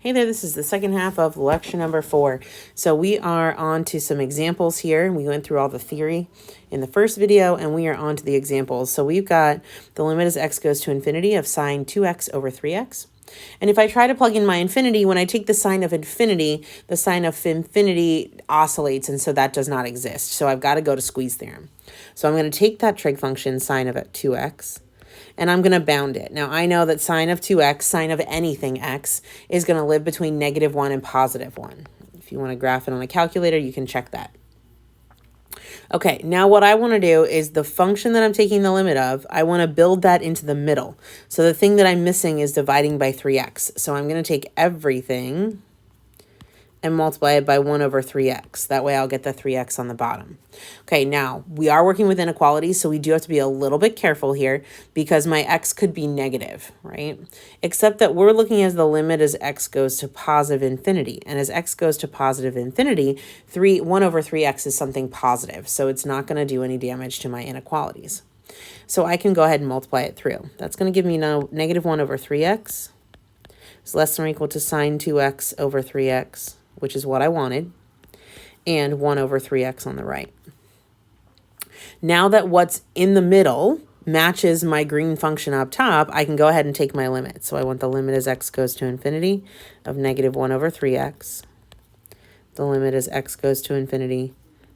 Hey there, this is the second half of lecture number 4. So we are on to some examples here. We went through all the theory in the first video, and we are on to the examples. So we've got the limit as x goes to infinity of sine 2x over 3x. And if I try to plug in my infinity, when I take the sign of infinity, the sign of infinity oscillates, and so that does not exist. So I've got to go to squeeze theorem. So I'm going to take that trig function, sine of 2x, and I'm going to bound it. Now, I know that sine of 2x, sine of anything x, is going to live between -1 and +1. If you want to graph it on a calculator, you can check that. Okay, now what I want to do is the function that I'm taking the limit of, I want to build that into the middle. So the thing that I'm missing is dividing by 3x. So I'm going to take everything and multiply it by 1 over 3x. That way I'll get the 3x on the bottom. Okay, now we are working with inequalities, so we do have to be a little bit careful here because my x could be negative, right? Except that we're looking as the limit as x goes to positive infinity. And as x goes to positive infinity, 1 over 3x is something positive, so it's not going to do any damage to my inequalities. So I can go ahead and multiply it through. That's going to give me now -1 over 3x is less than or equal to sine 2x over 3x, which is what I wanted, and 1 over 3x on the right. Now that what's in the middle matches my green function up top, I can go ahead and take my limit. So I want the limit as x goes to infinity of -1 over 3x. The limit as x goes to infinity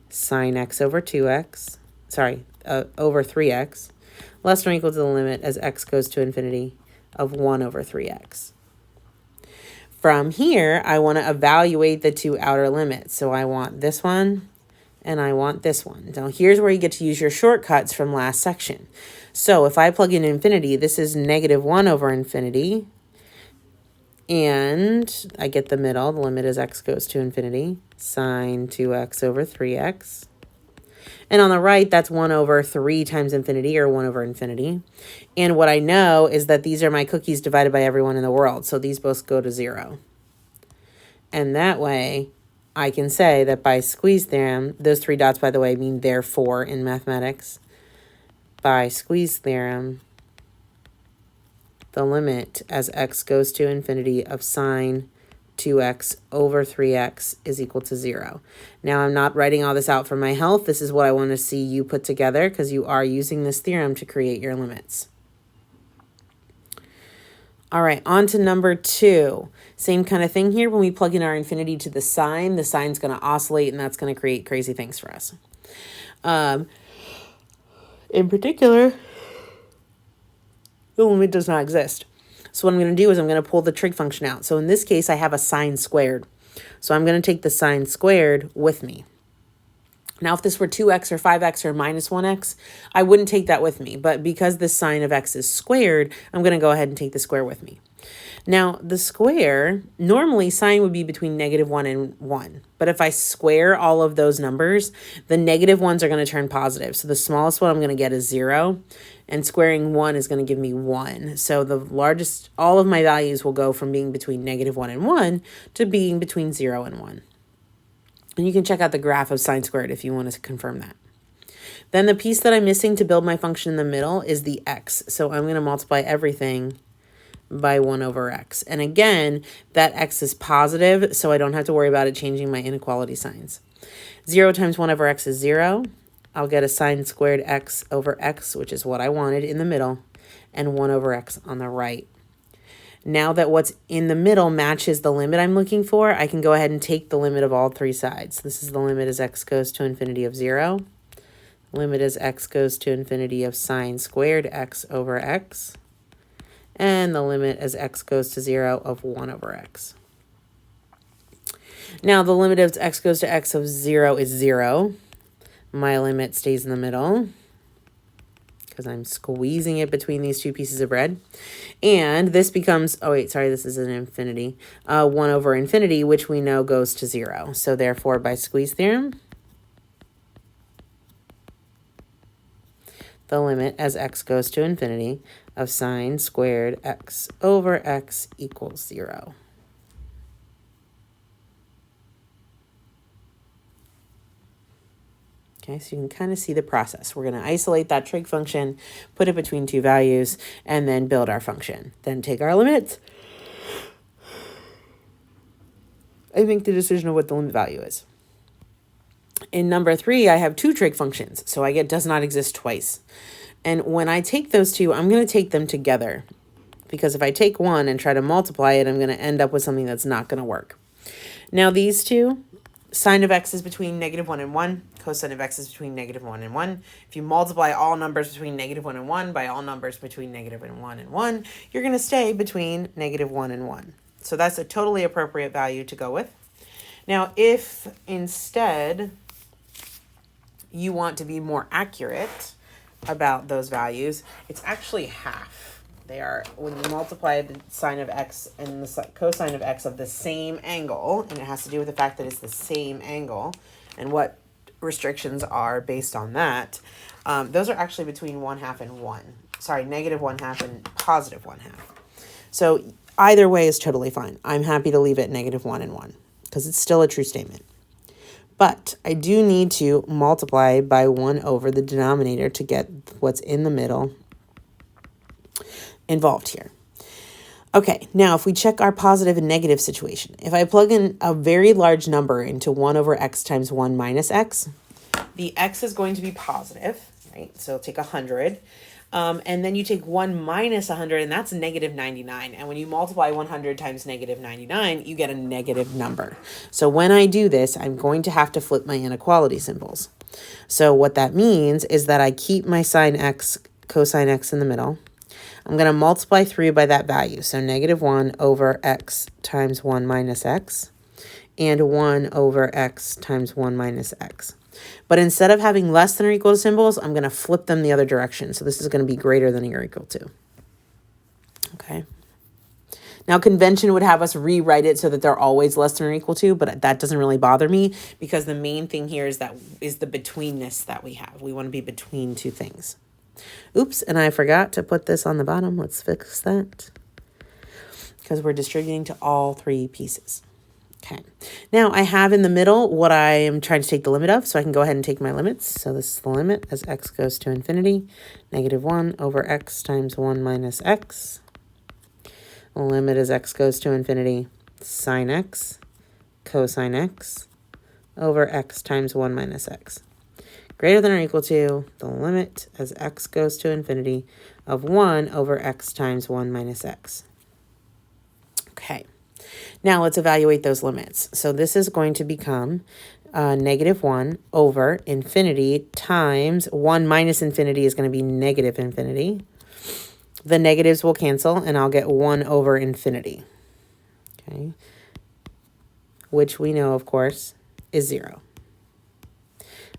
sine x over 2x, over 3x, less than or equal to the limit as x goes to infinity of 1 over 3x. From here, I want to evaluate the two outer limits. So I want this one and I want this one. Now here's where you get to use your shortcuts from last section. So if I plug in infinity, this is -1 over infinity. And I get the middle. The limit as x goes to infinity, sine 2x over 3x. And on the right, that's 1 over 3 times infinity, or 1 over infinity. And what I know is that these are my cookies divided by everyone in the world. So these both go to 0. And that way, I can say that by squeeze theorem, those 3 dots, by the way, mean therefore in mathematics. By squeeze theorem, the limit as x goes to infinity of sine 2x over 3x is equal to 0. Now, I'm not writing all this out for my health. This is what I want to see you put together because you are using this theorem to create your limits. All right, on to number 2. Same kind of thing here. When we plug in our infinity to the sign's going to oscillate, and that's going to create crazy things for us. In particular, the limit does not exist. So what I'm going to do is I'm going to pull the trig function out. So in this case, I have a sine squared. So I'm going to take the sine squared with me. Now, if this were 2x or 5x or -1x, I wouldn't take that with me. But because the sine of x is squared, I'm going to go ahead and take the square with me. Now, the square, normally sine would be between -1 and 1. But if I square all of those numbers, the negative ones are going to turn positive. So the smallest one I'm going to get is 0. And squaring 1 is going to give me 1. So the largest, all of my values will go from being between -1 and 1 to being between 0 and 1. And you can check out the graph of sine squared if you want to confirm that. Then the piece that I'm missing to build my function in the middle is the x. So I'm going to multiply everything by 1 over x. And again, that x is positive, so I don't have to worry about it changing my inequality signs. 0 times 1 over x is 0. I'll get a sine squared x over x, which is what I wanted in the middle, and 1 over x on the right. Now that what's in the middle matches the limit I'm looking for, I can go ahead and take the limit of all 3 sides. This is the limit as x goes to infinity of 0. Limit as x goes to infinity of sine squared x over x. And the limit as x goes to 0 of 1 over x. Now the limit as x goes to x of 0 is 0. My limit stays in the middle because I'm squeezing it between these 2 pieces of bread. And this becomes, this is an infinity, 1 over infinity, which we know goes to 0. So therefore, by squeeze theorem, the limit as x goes to infinity of sine squared x over x equals 0. Okay, so you can kind of see the process. We're going to isolate that trig function, put it between 2 values, and then build our function. Then take our limits I make the decision of what the limit value is. In number 3, I have two trig functions, so I get does not exist twice. And when I take those two, I'm going to take them together, because if I take one and try to multiply it, I'm going to end up with something that's not going to work. Now these two, sine of x is between -1 and 1, cosine of x is between -1 and 1. If you multiply all numbers between -1 and 1 by all numbers between -1 and 1, you're going to stay between -1 and 1. So that's a totally appropriate value to go with. Now, if instead you want to be more accurate about those values, it's actually half. They are, when you multiply the sine of x and the cosine of x of the same angle, and it has to do with the fact that it's the same angle and what restrictions are based on that, those are actually between 1/2 and 1. Sorry, -1/2 and +1/2. So either way is totally fine. I'm happy to leave it -1 and 1 because it's still a true statement. But I do need to multiply by 1 over the denominator to get what's in the middle involved here. Okay, now if we check our positive and negative situation, if I plug in a very large number into 1 over x times 1 minus x, the x is going to be positive, right? So take 100. And then you take 1 minus 100, and that's -99. And when you multiply 100 times -99, you get a negative number. So when I do this, I'm going to have to flip my inequality symbols. So what that means is that I keep my sine x, cosine x in the middle. I'm going to multiply through by that value. So -1 over x times 1 minus x, and 1 over x times 1 minus x. But instead of having less than or equal to symbols, I'm going to flip them the other direction. So this is going to be greater than or equal to. Okay. Now convention would have us rewrite it so that they're always less than or equal to, but that doesn't really bother me because the main thing here is the betweenness that we have. We want to be between two things. Oops, and I forgot to put this on the bottom. Let's fix that because we're distributing to all three pieces. Okay, now I have in the middle what I am trying to take the limit of, so I can go ahead and take my limits. So this is the limit as x goes to infinity, -1 over x times 1 minus x. The limit as x goes to infinity, sine x, cosine x, over x times 1 minus x. Greater than or equal to the limit as x goes to infinity of 1 over x times 1 minus x. Okay. Now let's evaluate those limits. So this is going to become -1 over infinity times 1 minus infinity is going to be negative infinity. The negatives will cancel and I'll get 1 over infinity. Okay. Which we know, of course, is 0.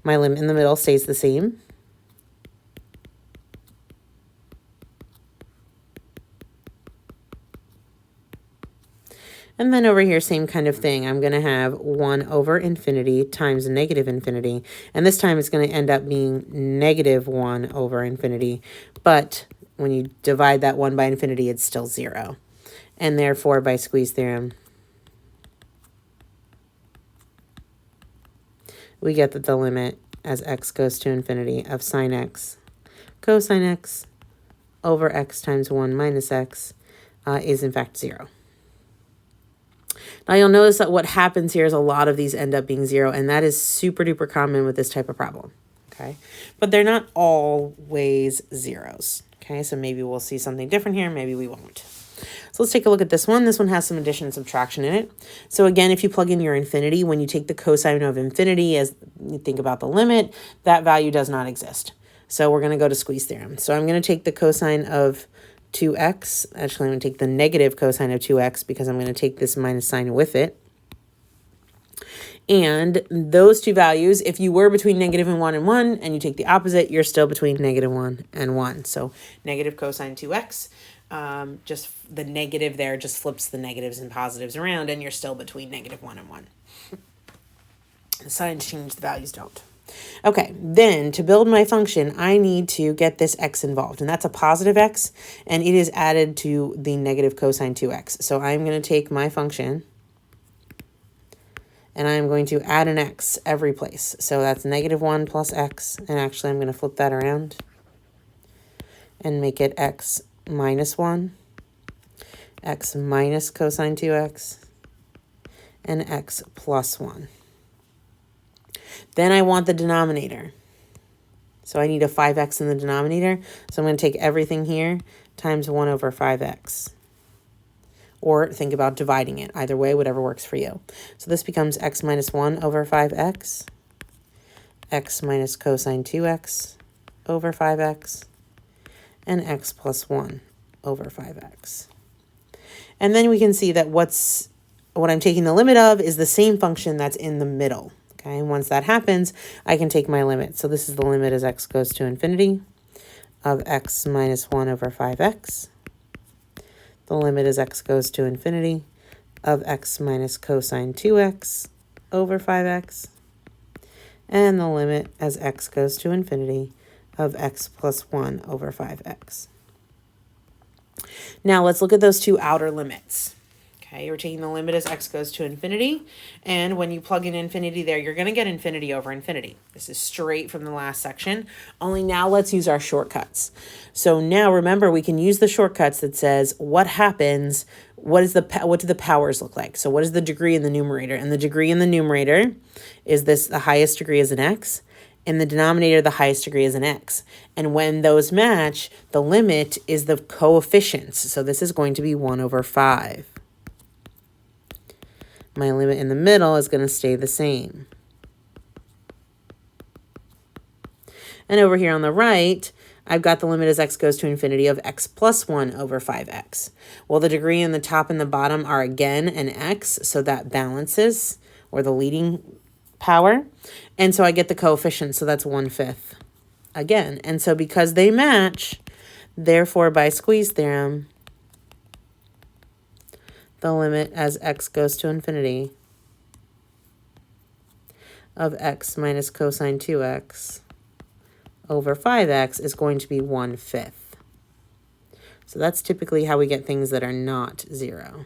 My limit in the middle stays the same. And then over here, same kind of thing. I'm going to have 1 over infinity times negative infinity. And this time it's going to end up being -1 over infinity. But when you divide that 1 by infinity, it's still 0. And therefore, by squeeze theorem, we get that the limit as x goes to infinity of sine x, cosine x, over x times 1 minus x is in fact 0. Now you'll notice that what happens here is a lot of these end up being 0, and that is super duper common with this type of problem, okay? But they're not always zeros, okay? So maybe we'll see something different here, maybe we won't. So let's take a look at this one. This one has some addition and subtraction in it. So again, if you plug in your infinity, when you take the cosine of infinity as you think about the limit, that value does not exist. So we're going to go to squeeze theorem. So I'm going to take the cosine of 2x. Actually, I'm going to take the negative cosine of 2x because I'm going to take this minus sign with it. And those two values, if you were between -1 and 1 and you take the opposite, you're still between -1 and 1. So negative cosine 2x, just the negative there just flips the negatives and positives around and you're still between -1 and 1. The signs change, the values don't. Okay, then to build my function, I need to get this x involved, and that's a positive x, and it is added to the negative cosine 2x. So I'm going to take my function, and I'm going to add an x every place. So that's -1 plus x, and actually I'm going to flip that around and make it x minus 1, x minus cosine 2x, and x plus 1. Then I want the denominator. So I need a 5x in the denominator. So I'm going to take everything here times 1 over 5x. Or think about dividing it. Either way, whatever works for you. So this becomes x minus 1 over 5x, x minus cosine 2x over 5x, and x plus 1 over 5x. And then we can see that what I'm taking the limit of is the same function that's in the middle. Okay, and once that happens, I can take my limit. So this is the limit as x goes to infinity of x minus 1 over 5x. The limit as x goes to infinity of x minus cosine 2x over 5x. And the limit as x goes to infinity of x plus 1 over 5x. Now let's look at those two outer limits. Okay, we're taking the limit as x goes to infinity, and when you plug in infinity there, you're going to get infinity over infinity. This is straight from the last section, only now let's use our shortcuts. So now remember, we can use the shortcuts that says what happens, what do the powers look like? So what is the degree in the numerator? And the degree in the numerator is this, the highest degree is an x, in the denominator, the highest degree is an x. And when those match, the limit is the coefficients. So this is going to be 1 over 5. My limit in the middle is going to stay the same. And over here on the right, I've got the limit as x goes to infinity of x plus 1 over 5x. Well, the degree in the top and the bottom are again an x, so that balances, or the leading power. And so I get the coefficient, so that's 1/5 again. And so because they match, therefore by squeeze theorem, the limit as x goes to infinity of x minus cosine 2x over 5x is going to be 1/5. So that's typically how we get things that are not 0.